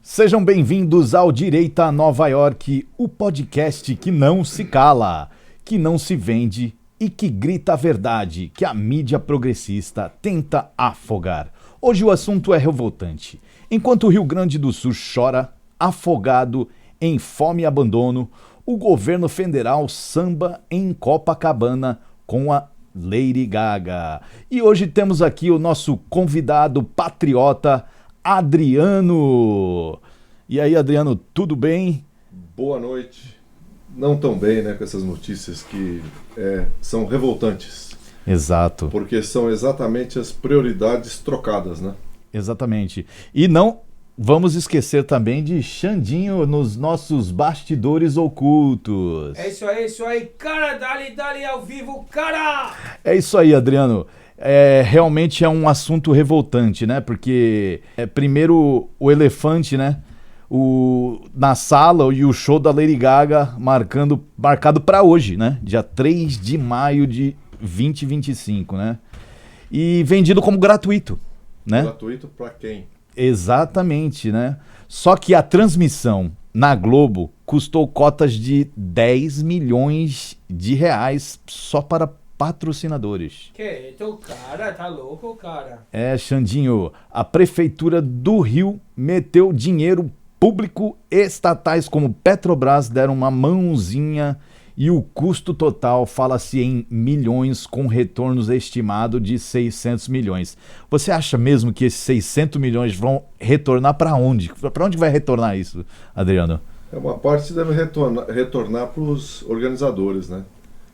Sejam bem-vindos ao Direita Nova York, o podcast que não se cala, que não se vende e que grita a verdade que a mídia progressista tenta afogar. Hoje o assunto é revoltante. Enquanto o Rio Grande do Sul chora, afogado em fome e abandono, o governo federal samba em Copacabana com a Lady Gaga. E hoje temos aqui o nosso convidado patriota, Adriano. E aí, Adriano, tudo bem? Boa noite. Não tão bem, né, com essas notícias que são revoltantes. Exato. Porque são exatamente as prioridades trocadas, né? Exatamente. E não vamos esquecer também de Xandinho nos nossos bastidores ocultos. É isso aí, cara, dali ao vivo, cara! É isso aí, Adriano. Realmente é um assunto revoltante, né? Porque primeiro o elefante, né? Na sala e o show da Lady Gaga marcado para hoje, né? Dia 3 de maio de 2025, né? E vendido como gratuito, né? Gratuito para quem? Exatamente, né? Só que a transmissão na Globo custou cotas de 10 milhões de reais só para patrocinadores. Que isso, cara? Tá louco, cara? Xandinho, a Prefeitura do Rio meteu dinheiro público, estatais como Petrobras deram uma mãozinha e o custo total fala-se em milhões com retornos estimado de 600 milhões. Você acha mesmo que esses 600 milhões vão retornar para onde? Para onde vai retornar isso, Adriano? Uma parte deve retornar para os organizadores, né?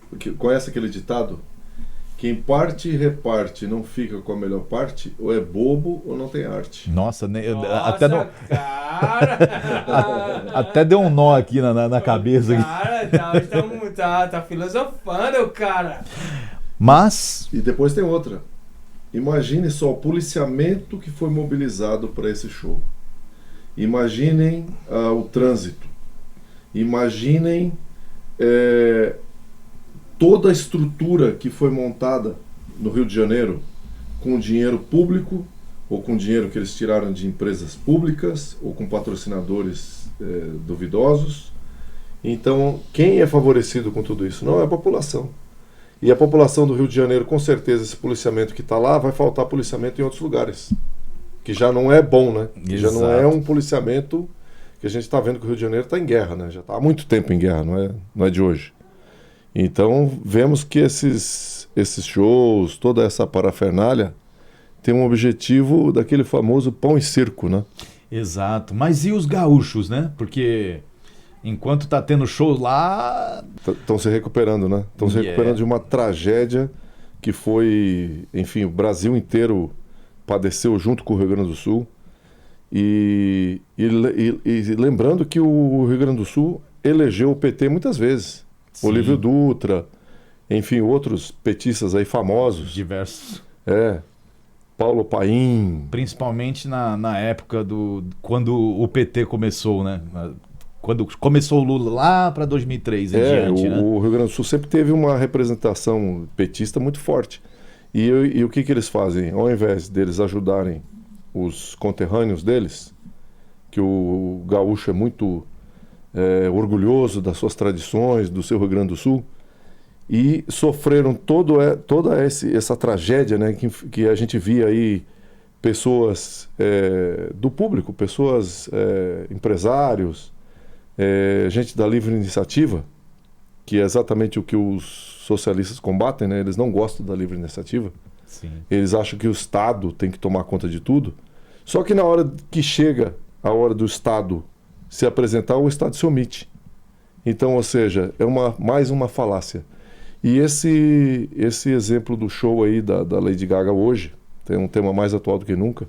Porque conhece aquele ditado? Quem parte e reparte não fica com a melhor parte, ou é bobo ou não tem arte. Nossa, cara! Até deu um nó aqui na cabeça. Cara, tá filosofando, cara. Mas... E depois tem outra. Imagine só o policiamento que foi mobilizado para esse show. Imaginem o trânsito. Imaginem... toda a estrutura que foi montada no Rio de Janeiro com dinheiro público ou com dinheiro que eles tiraram de empresas públicas ou com patrocinadores duvidosos. Então, quem é favorecido com tudo isso? Não é a população. E a população do Rio de Janeiro, com certeza, esse policiamento que está lá, vai faltar policiamento em outros lugares. Que já não é bom, né? Que já não é um policiamento que a gente está vendo que o Rio de Janeiro está em guerra, né? Já está há muito tempo em guerra, não é de hoje. Então, vemos que esses shows, toda essa parafernália, tem um objetivo daquele famoso pão e circo, né? Exato. Mas e os gaúchos, né? Porque enquanto tá tendo show lá... Estão se recuperando, né? Estão se recuperando de uma tragédia que foi... Enfim, o Brasil inteiro padeceu junto com o Rio Grande do Sul. E lembrando que o Rio Grande do Sul elegeu o PT muitas vezes. Sim. Olívio Dutra, enfim, outros petistas aí famosos. Diversos. Paulo Paim. Principalmente na época quando o PT começou, né? Quando começou o Lula lá para 2003 em diante, né? O Rio Grande do Sul sempre teve uma representação petista muito forte. E o que eles fazem? Ao invés deles ajudarem os conterrâneos deles, que o gaúcho é muito... orgulhoso das suas tradições, do seu Rio Grande do Sul, e sofreram toda essa tragédia, né, que a gente via aí pessoas do público, pessoas empresários, gente da livre iniciativa, que é exatamente o que os socialistas combatem, né? Eles não gostam da livre iniciativa. Sim. Eles acham que o Estado tem que tomar conta de tudo, só que na hora que chega a hora do Estado se apresentar, o Estado se omite. Então, ou seja, é mais uma falácia. E esse exemplo do show aí da Lady Gaga hoje, tem um tema mais atual do que nunca.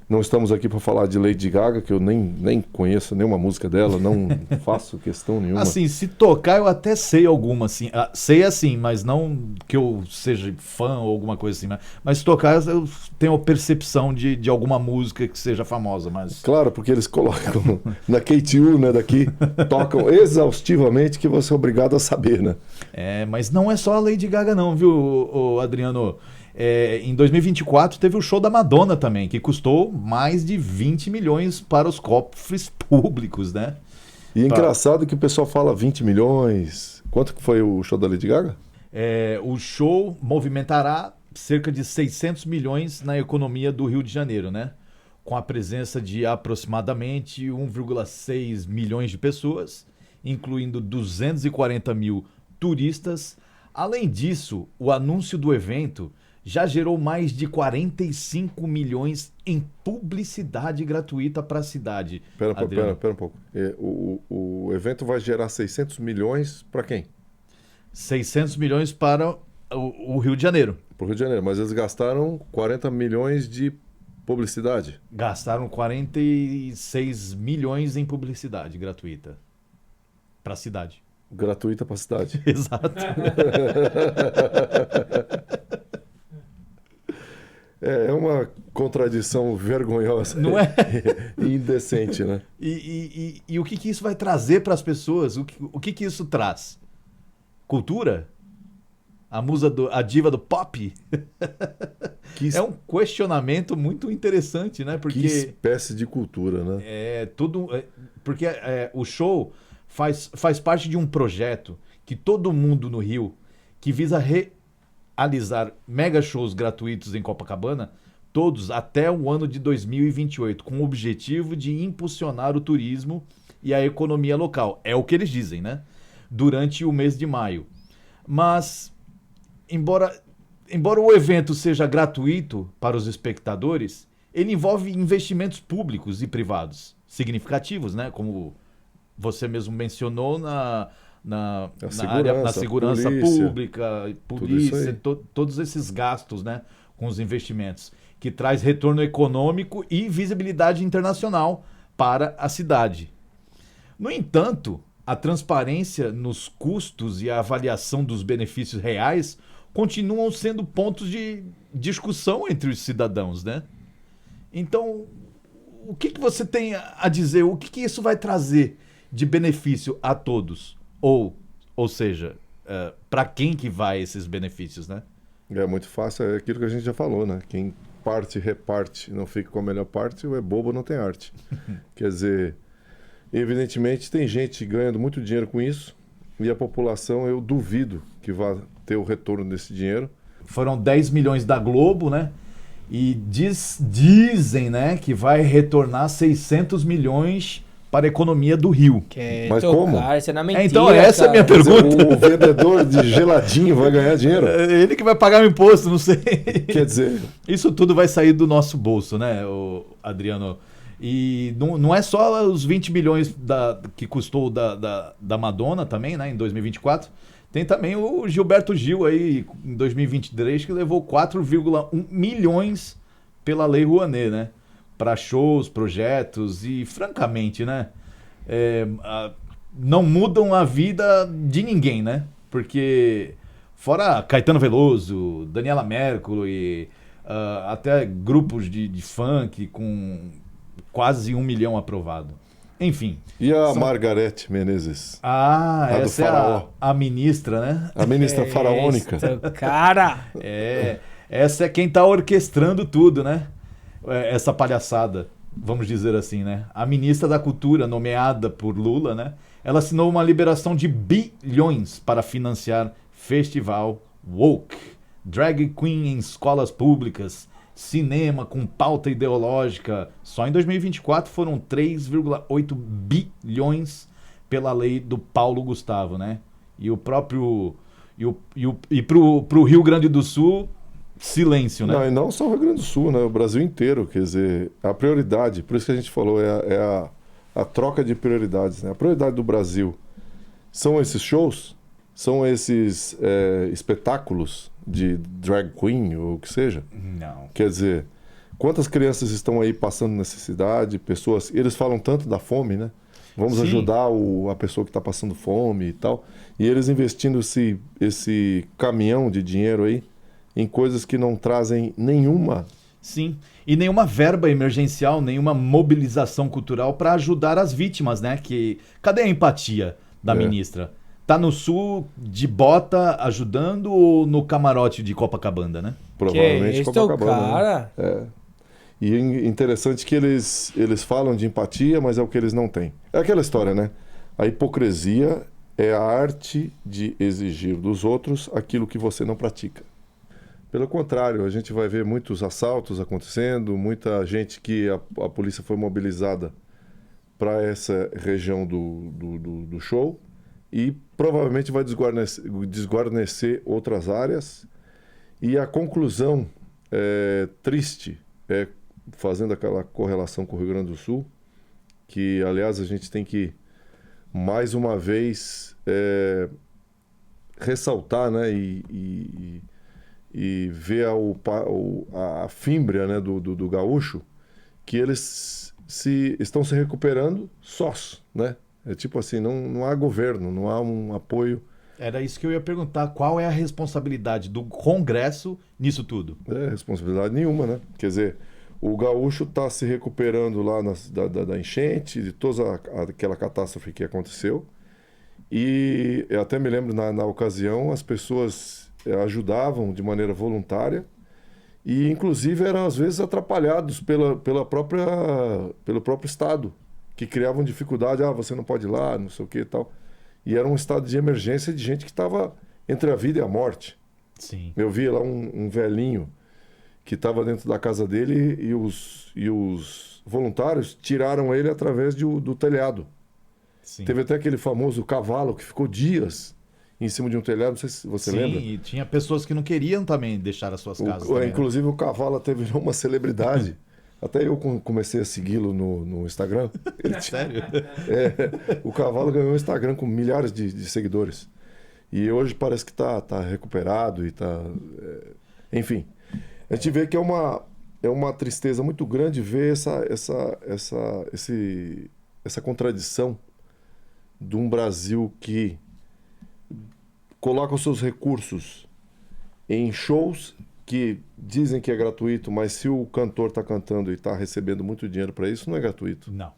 Não estamos aqui para falar de Lady Gaga, que eu nem conheço nenhuma música dela, não faço questão nenhuma. Assim, se tocar eu até sei alguma, assim. Sei assim, mas não que eu seja fã ou alguma coisa assim. Mas se tocar eu tenho a percepção de alguma música que seja famosa, mas... Claro, porque eles colocam na KTU, né, daqui, tocam exaustivamente que você é obrigado a saber, né? Mas não é só a Lady Gaga não, viu, Adriano? Em 2024 teve o show da Madonna também, que custou mais de 20 milhões para os cofres públicos, né? E é engraçado que o pessoal fala 20 milhões. Quanto que foi o show da Lady Gaga? O show movimentará cerca de 600 milhões na economia do Rio de Janeiro, né? Com a presença de aproximadamente 1,6 milhões de pessoas, incluindo 240 mil turistas. Além disso, o anúncio do evento já gerou mais de 45 milhões em publicidade gratuita para a cidade. Pera um pouco. O evento vai gerar 600 milhões para quem? 600 milhões para o Rio de Janeiro. Para o Rio de Janeiro, mas eles gastaram 40 milhões de publicidade. Gastaram 46 milhões em publicidade gratuita para a cidade. Gratuita para a cidade. Exato. É uma contradição vergonhosa. Não é? E indecente, né? E o que isso vai trazer para as pessoas? O que isso traz? Cultura? A diva do pop? É um questionamento muito interessante, né? Porque que espécie de cultura, né? Porque o show faz parte de um projeto que todo mundo no Rio, que visa realizar mega shows gratuitos em Copacabana, todos até o ano de 2028, com o objetivo de impulsionar o turismo e a economia local. É o que eles dizem, né? Durante o mês de maio. Mas, embora o evento seja gratuito para os espectadores, ele envolve investimentos públicos e privados significativos, né? Como você mesmo mencionou na segurança polícia, todos esses gastos, né, com os investimentos, que traz retorno econômico e visibilidade internacional para a cidade. No entanto, a transparência nos custos e a avaliação dos benefícios reais continuam sendo pontos de discussão entre os cidadãos, né? Então, o que você tem a dizer? O que isso vai trazer de benefício a todos? Ou seja, para quem que vai esses benefícios, né? É muito fácil, é aquilo que a gente já falou, né? Quem parte, reparte, não fica com a melhor parte, ou é bobo, não tem arte. Quer dizer, evidentemente tem gente ganhando muito dinheiro com isso, e a população, eu duvido que vá ter o retorno desse dinheiro. Foram 10 milhões da Globo, né? E dizem, né, que vai retornar 600 milhões para a economia do Rio. Mas como? Isso é na mentira, então, essa é a minha pergunta. O vendedor de geladinho vai ganhar dinheiro? Ele que vai pagar o imposto, não sei. Quer dizer... Isso tudo vai sair do nosso bolso, né, Adriano? E não é só os 20 milhões que custou da Madonna também, né, em 2024. Tem também o Gilberto Gil aí, em 2023, que levou 4,1 milhões pela Lei Rouanet, né? Para shows, projetos e, francamente, né? Não mudam a vida de ninguém, né? Porque fora Caetano Veloso, Daniela Mercury, até grupos de funk com quase 1 milhão aprovado. Enfim. E a Margareth Menezes? Essa é a ministra, né? A ministra faraônica. Cara! Essa é quem está orquestrando tudo, né? Essa palhaçada, vamos dizer assim, né? A ministra da Cultura, nomeada por Lula, né? Ela assinou uma liberação de bilhões para financiar festival woke, drag queen em escolas públicas, cinema com pauta ideológica. Só em 2024 foram 3,8 bilhões pela lei do Paulo Gustavo, né? E o próprio... E pro Rio Grande do Sul... silêncio, né? Não, e não só o Rio Grande do Sul, né? O Brasil inteiro, quer dizer, a prioridade, por isso que a gente falou, é a troca de prioridades, né? A prioridade do Brasil são esses shows, são esses espetáculos de drag queen ou o que seja. Não. Quer dizer, quantas crianças estão aí passando necessidade, pessoas, eles falam tanto da fome, né? Vamos ajudar a pessoa que está passando fome e tal, e eles investindo esse caminhão de dinheiro aí em coisas que não trazem nenhuma... Sim, e nenhuma verba emergencial, nenhuma mobilização cultural para ajudar as vítimas, né? Cadê a empatia da ministra? Tá no Sul, de bota, ajudando, ou no camarote de Copacabana, né? Provavelmente este é o Copacabana. cara? E é interessante que eles falam de empatia, mas é o que eles não têm. É aquela história, né? A hipocrisia é a arte de exigir dos outros aquilo que você não pratica. Pelo contrário, a gente vai ver muitos assaltos acontecendo, muita gente que a polícia foi mobilizada para essa região do show e provavelmente vai desguarnecer outras áreas. E a conclusão triste fazendo aquela correlação com o Rio Grande do Sul, que, aliás, a gente tem que, mais uma vez, ressaltar, né, e ver a fímbria, né, do gaúcho, que eles estão se recuperando sós, né? É tipo assim, não há governo, não há um apoio. Era isso que eu ia perguntar. Qual é a responsabilidade do Congresso nisso tudo? Responsabilidade nenhuma, né? Quer dizer, o gaúcho está se recuperando lá da enchente, de toda aquela catástrofe que aconteceu. E eu até me lembro, na ocasião, as pessoas ajudavam de maneira voluntária e, inclusive, eram, às vezes, atrapalhados pelo próprio Estado, que criavam dificuldade. Você não pode ir lá, não sei o que e tal. E era um estado de emergência de gente que estava entre a vida e a morte. Sim. Eu vi lá um velhinho que estava dentro da casa dele e os voluntários tiraram ele através do telhado. Sim. Teve até aquele famoso cavalo que ficou dias em cima de um telhado, não sei se você lembra. Sim, e tinha pessoas que não queriam também deixar as suas casas. Também, inclusive, né? O cavalo até virou uma celebridade. Até eu comecei a segui-lo no Instagram. Sério? O cavalo ganhou um Instagram com milhares de seguidores. E hoje parece que está recuperado e está... enfim, a gente vê que é uma tristeza muito grande ver essa contradição de um Brasil que coloca os seus recursos em shows que dizem que é gratuito, mas se o cantor está cantando e está recebendo muito dinheiro para isso, não é gratuito. Não.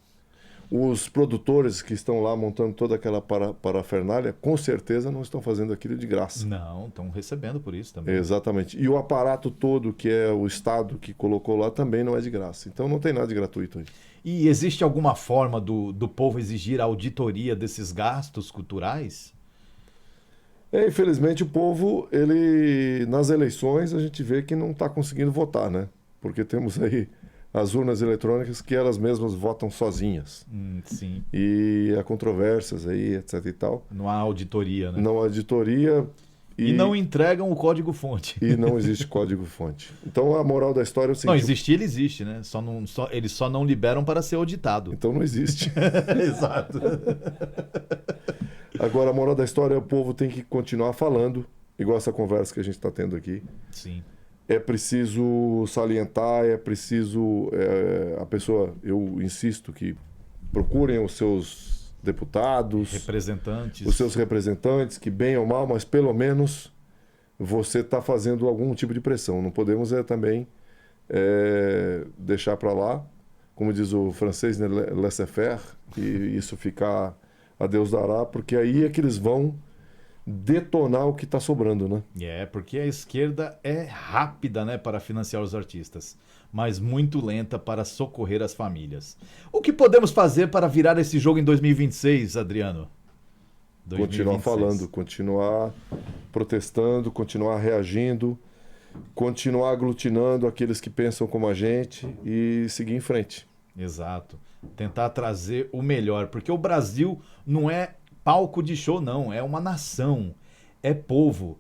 Os produtores que estão lá montando toda aquela parafernália, com certeza não estão fazendo aquilo de graça. Não, estão recebendo por isso também. Exatamente. E o aparato todo, que é o Estado que colocou lá, também não é de graça. Então não tem nada de gratuito aí. E existe alguma forma do povo exigir a auditoria desses gastos culturais? Infelizmente o povo, nas eleições a gente vê que não está conseguindo votar, né? Porque temos aí as urnas eletrônicas que elas mesmas votam sozinhas. Sim. E há controvérsias aí, etc e tal. Não há auditoria, né? Não há auditoria. E não entregam o código-fonte. E não existe código-fonte. Então a moral da história é o seguinte... Não, existir ele existe, né? Eles só não liberam para ser auditado. Então não existe. Exato. Agora, a moral da história é o povo tem que continuar falando, igual essa conversa que a gente está tendo aqui. Sim. É preciso salientar, é preciso... a pessoa, eu insisto que procurem os seus deputados... Representantes. Os seus representantes, que bem ou mal, mas pelo menos você está fazendo algum tipo de pressão. Não podemos também deixar para lá, como diz o francês, né, laissez-faire, e isso ficar... a Deus dará, porque aí é que eles vão detonar o que está sobrando, né? Porque a esquerda é rápida, né, para financiar os artistas, mas muito lenta para socorrer as famílias. O que podemos fazer para virar esse jogo em 2026, Adriano? 2026. Continuar falando, continuar protestando, continuar reagindo, continuar aglutinando aqueles que pensam como a gente e seguir em frente. Exato. Tentar trazer o melhor, porque o Brasil não é palco de show, não, é uma nação, é povo.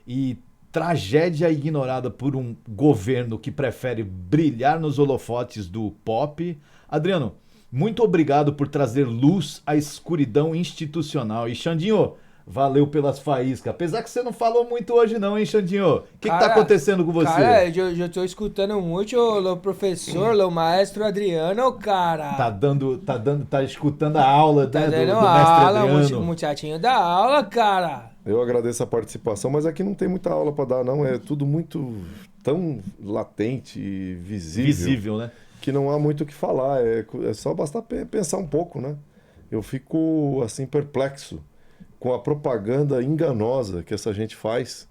E tragédia ignorada por um governo que prefere brilhar nos holofotes do pop. Adriano, muito obrigado por trazer luz à escuridão institucional. E Xandinho, valeu pelas faíscas. Apesar que você não falou muito hoje não, hein, Xandinho? O que tá acontecendo com você? Cara, eu tô escutando muito o professor, o maestro Adriano, cara. Tá escutando a aula, tá né, dando do mestre aula, Adriano. O muchachinho da aula, cara. Eu agradeço a participação, mas aqui não tem muita aula para dar, não. É tudo muito tão latente e visível, né? Que não há muito o que falar. É só bastar pensar um pouco, né? Eu fico, assim, perplexo com a propaganda enganosa que essa gente faz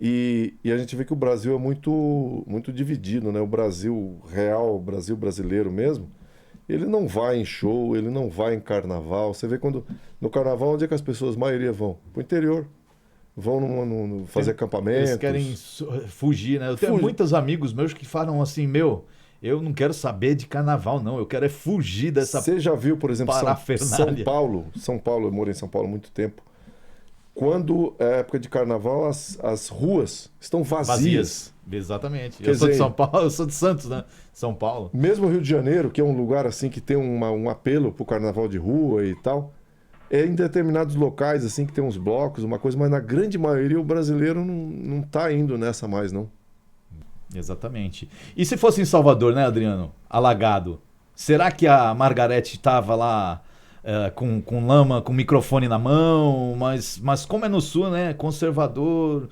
E a gente vê que o Brasil é muito dividido, né? O Brasil real, o Brasil brasileiro mesmo, ele não vai em show, ele não vai em carnaval. Você vê quando no carnaval, onde é que as pessoas, a maioria vão? Pro interior. Vão fazer acampamentos. Eles querem fugir, né? Eu tenho muitos amigos meus que falam assim, eu não quero saber de carnaval, não. Eu quero fugir dessa Você já viu, por exemplo, parafernália. São Paulo, eu morei em São Paulo há muito tempo. Quando é época de carnaval, as ruas estão vazias. Exatamente. Quer Eu sou de dizer, São Paulo, eu sou de Santos, né? São Paulo. Mesmo o Rio de Janeiro, que é um lugar assim que tem um apelo pro carnaval de rua e tal, é em determinados locais assim que tem uns blocos, uma coisa, mas na grande maioria o brasileiro não tá indo nessa mais, não. Exatamente. E se fosse em Salvador, né, Adriano? Alagado. Será que a Margarete estava lá com lama, com microfone na mão? Mas como é no sul, né? Conservador,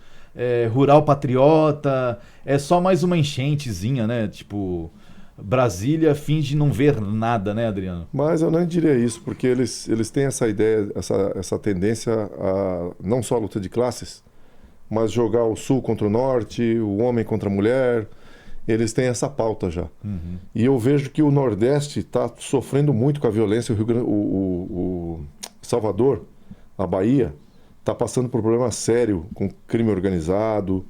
rural patriota, é só mais uma enchentezinha, né? Tipo, Brasília finge não ver nada, né, Adriano? Mas eu não diria isso, porque eles têm essa ideia, essa tendência a não só a luta de classes, mas jogar o sul contra o norte, o homem contra a mulher. Eles têm essa pauta já. Uhum. E eu vejo que o Nordeste está sofrendo muito com a violência. O Salvador, a Bahia, está passando por um problema sério com crime organizado,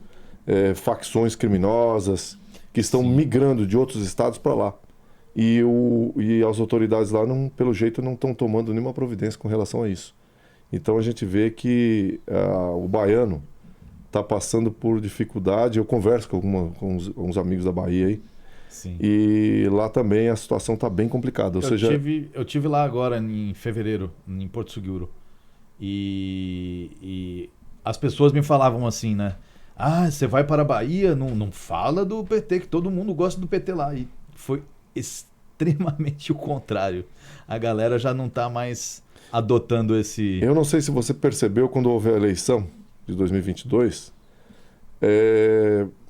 facções criminosas que estão migrando de outros estados para lá. E as autoridades lá, pelo jeito, não estão tomando nenhuma providência com relação a isso. Então a gente vê que o baiano está passando por dificuldade. Eu converso com uns amigos da Bahia aí. Sim. E lá também a situação está bem complicada. Eu tive lá agora em fevereiro, em Porto Seguro. E as pessoas me falavam assim, né? Ah, você vai para a Bahia, não fala do PT, que todo mundo gosta do PT lá. E foi extremamente o contrário. A galera já não está mais adotando esse... Eu não sei se você percebeu quando houve a eleição de 2022,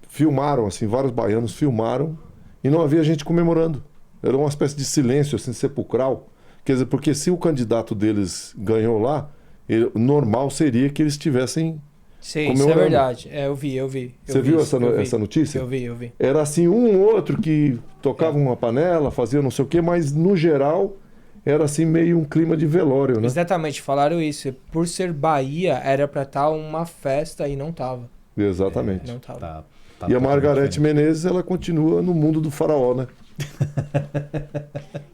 filmaram, assim, vários baianos filmaram e não havia gente comemorando. Era uma espécie de silêncio, assim, sepulcral. Quer dizer, porque se o candidato deles ganhou lá, normal seria que eles estivessem Sim, isso é verdade. Eu vi. Você viu essa notícia? Eu vi. Era assim, um ou outro que tocava uma panela, fazia não sei o quê, mas no geral era assim meio um clima de velório, né? Exatamente, falaram isso. Por ser Bahia, era pra estar uma festa e não tava. Exatamente. Não tava. E a Margarete Menezes, ela continua no mundo do faraó, né?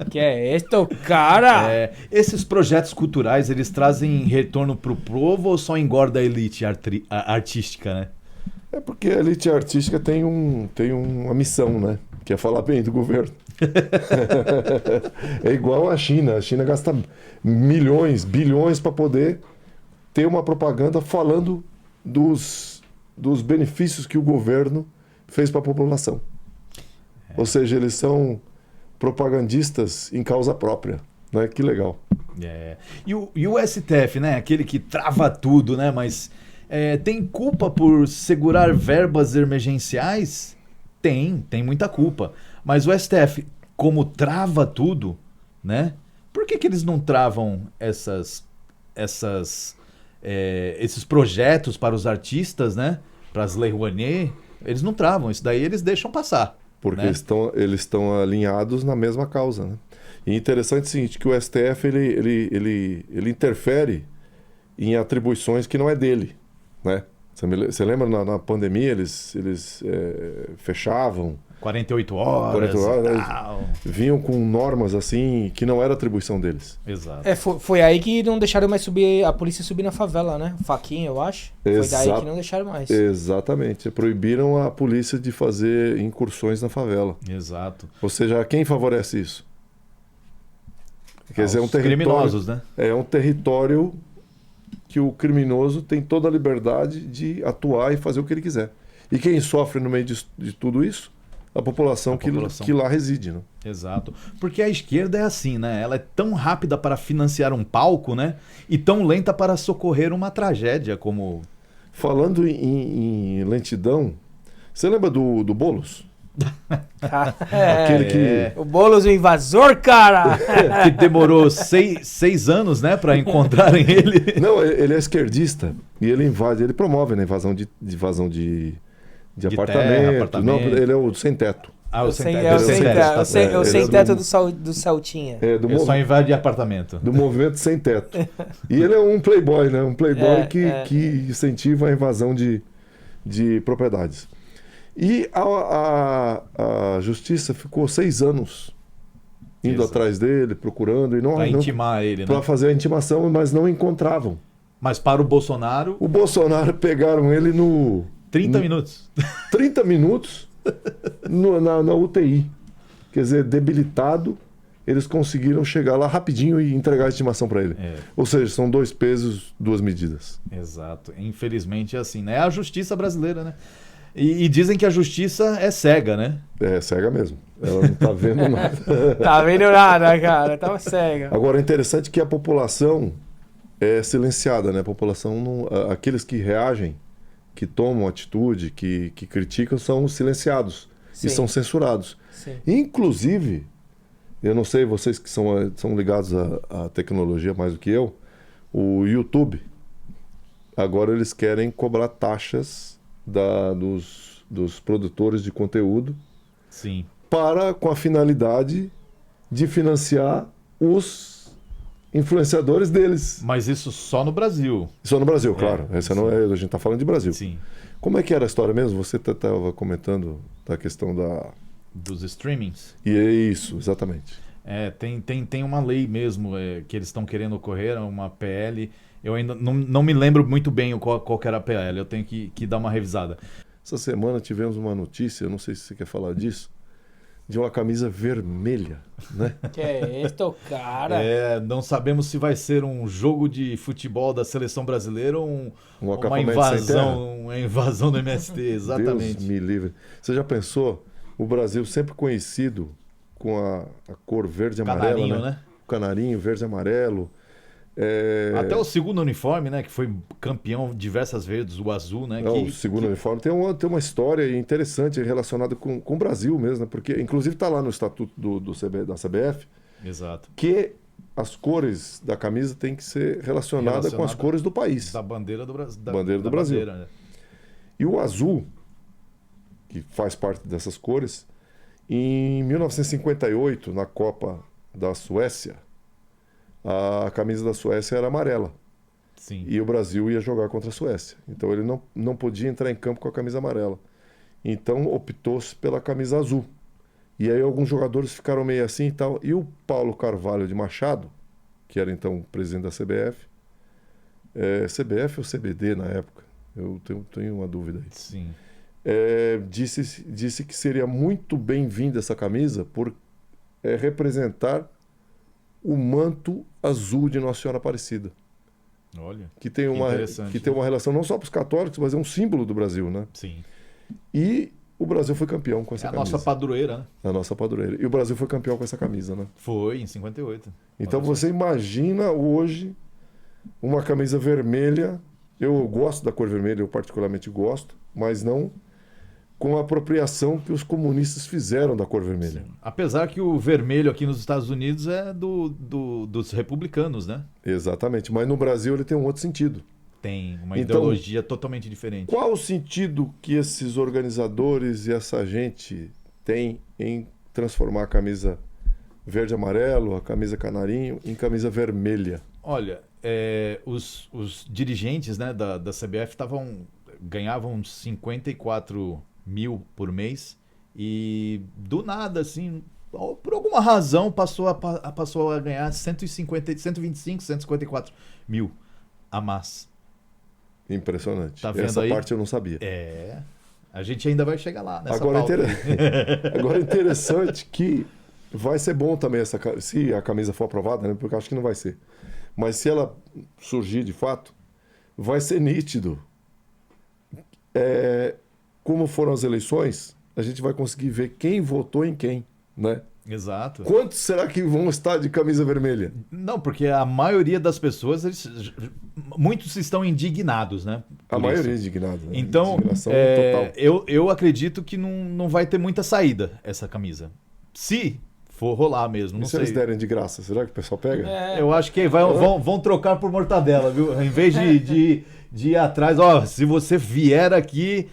Que é este cara? Esses projetos culturais, eles trazem retorno pro povo ou só engorda a elite artística, né? É porque a elite artística tem uma missão, né? Que é falar bem do governo. É igual a China. A China gasta milhões, bilhões para poder ter uma propaganda falando dos benefícios que o governo fez para a população. Ou seja, eles são propagandistas em causa própria, né? Que legal. E o STF, né? Aquele que trava tudo, né? Mas tem culpa por segurar verbas emergenciais? Tem muita culpa. Mas o STF, como trava tudo, né? Por que eles não travam esses projetos para os artistas, né? Para as Lei Rouanet? Eles não travam, isso daí eles deixam passar. Porque né? eles estão alinhados na mesma causa, né? E interessante é o seguinte, que o STF ele interfere em atribuições que não é dele, né? Você lembra na pandemia eles fechavam 48 horas, vinham com normas assim que não era atribuição deles. Exato. Foi aí que não deixaram mais a polícia subir na favela, né? Faquinha, eu acho. Foi daí que não deixaram mais. Exatamente. Proibiram a polícia de fazer incursões na favela. Exato. Ou seja, quem favorece isso? Quer dizer, é um território, criminosos, né? É um território que o criminoso tem toda a liberdade de atuar e fazer o que ele quiser. E quem sofre no meio de tudo isso? A população que lá reside, né? Exato. Porque a esquerda é assim, né? Ela é tão rápida para financiar um palco, né? E tão lenta para socorrer uma tragédia como... Falando em lentidão, você lembra do Boulos? Aquele que... O Boulos, o invasor, cara! Que demorou 6 anos, né, para encontrarem ele. Não, ele é esquerdista e ele invade, ele promove, né, invasão de apartamento. Não, ele é o sem teto. O sem teto. É o sem teto do Saltinha. Eu só invade apartamento. Do movimento sem teto. E ele é um playboy, né? Um playboy que incentiva a invasão de propriedades. E a justiça ficou 6 anos indo atrás dele, procurando. Para intimar ele, né? Para fazer a intimação, mas não encontravam. Mas para o Bolsonaro... O Bolsonaro pegaram ele no... 30 minutos. 30 minutos na UTI. Quer dizer, debilitado, eles conseguiram chegar lá rapidinho e entregar a estimação para ele. Ou seja, são 2 pesos, 2 medidas. Exato. Infelizmente é assim, né? É a justiça brasileira, né? E dizem que a justiça é cega, né? É cega mesmo. Ela não tá vendo nada. Tá vendo nada, cara. Tava cega. Agora, é interessante que a população é silenciada, né? A população não... Aqueles que reagem, que tomam atitude, que criticam, são silenciados. Sim. E são censurados. Sim. Inclusive, eu não sei, vocês que são ligados à tecnologia mais do que eu, o YouTube, agora eles querem cobrar taxas dos produtores de conteúdo. Sim. Com a finalidade de financiar os influenciadores deles. Mas isso só no Brasil. Só no Brasil, claro. Essa não é, a gente está falando de Brasil. Sim. Como é que era a história mesmo? Você estava comentando da questão dos streamings. E é isso, exatamente. Tem uma lei mesmo que eles estão querendo correr, uma PL. Eu ainda não me lembro muito bem qual que era a PL. Eu tenho que dar uma revisada. Essa semana tivemos uma notícia, eu não sei se você quer falar disso, de uma camisa vermelha, né? Que é isso, cara? Não sabemos se vai ser um jogo de futebol da seleção brasileira ou uma invasão do MST, exatamente. Deus me livre. Você já pensou? O Brasil sempre conhecido com a cor verde e amarela, né? O canarinho, verde e amarelo. Até o segundo uniforme, né? Que foi campeão diversas vezes, o azul, né? O segundo uniforme tem uma história interessante relacionada com o Brasil mesmo, né? Porque inclusive está lá no estatuto da CBF. Exato. Que as cores da camisa têm que ser relacionadas com as cores do país. Da bandeira do Brasil. Bandeira do Brasil. Bandeira, né? E o azul, que faz parte dessas cores, em 1958, na Copa da Suécia, a camisa da Suécia era amarela. Sim. E o Brasil ia jogar contra a Suécia. Então ele não podia entrar em campo com a camisa amarela. Então optou-se pela camisa azul. E aí alguns jogadores ficaram meio assim e tal. E o Paulo Carvalho de Machado, que era então presidente da CBF, CBF ou CBD na época? Eu tenho uma dúvida aí. Sim. Disse que seria muito bem-vinda essa camisa por representar o manto azul de Nossa Senhora Aparecida. Olha, que tem uma relação não só para os católicos, mas é um símbolo do Brasil, né? Sim. E o Brasil foi campeão com essa camisa. A nossa padroeira, né? A nossa padroeira. E o Brasil foi campeão com essa camisa, né? Foi, em 58. Então você imagina hoje uma camisa vermelha. Eu gosto da cor vermelha, eu particularmente gosto, mas não com a apropriação que os comunistas fizeram da cor vermelha. Sim. Apesar que o vermelho aqui nos Estados Unidos é dos republicanos, né? Exatamente, mas no Brasil ele tem um outro sentido. Tem uma ideologia totalmente diferente. Qual o sentido que esses organizadores e essa gente tem em transformar a camisa verde e amarelo, a camisa canarinho, em camisa vermelha? Olha, os dirigentes, né, da CBF ganhavam 54 mil por mês e do nada, assim, por alguma razão passou a ganhar 125, 154 mil a mais. Impressionante. Tá vendo essa aí? Parte eu não sabia. A gente ainda vai chegar lá nessa Agora pauta. É interessante que vai ser bom também se a camisa for aprovada, né? Porque eu acho que não vai ser. Mas se ela surgir de fato, vai ser nítido. Como foram as eleições, a gente vai conseguir ver quem votou em quem, né? Exato. Quantos será que vão estar de camisa vermelha? Não, porque a maioria das pessoas, muitos estão indignados, né? A maioria é indignada. Né? Então, Indignação total. eu acredito que não vai ter muita saída essa camisa. Se for rolar mesmo, E não se sei. eles derem de graça, será que o pessoal pega? Eu acho que vão trocar por mortadela, viu? Em vez de ir atrás, ó, se você vier aqui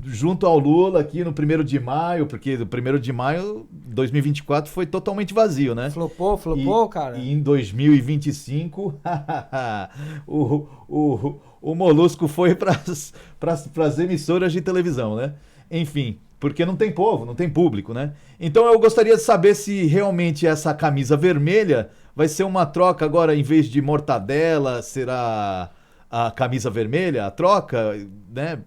junto ao Lula, aqui no 1º de maio, porque o 1º de maio 2024 foi totalmente vazio, né? Flopou, cara. E em 2025, o Molusco foi para as emissoras de televisão, né? Enfim, porque não tem povo, não tem público, né? Então eu gostaria de saber se realmente essa camisa vermelha vai ser uma troca agora, em vez de mortadela, será a camisa vermelha, a troca, né?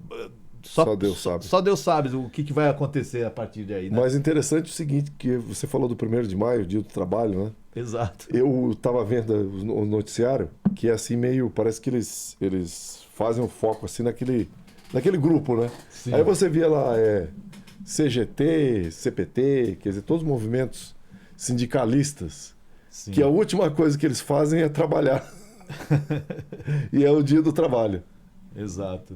Só Deus sabe. Só Deus sabe o que vai acontecer a partir daí, né? Mas interessante o seguinte, que você falou do 1º de maio, dia do trabalho, né? Exato. Eu estava vendo o noticiário, que é assim meio, parece que eles fazem um foco assim naquele grupo, né? Sim. Aí você via lá CGT, CPT, quer dizer, todos os movimentos sindicalistas, Sim. que a última coisa que eles fazem é trabalhar. E é o dia do trabalho. Exato.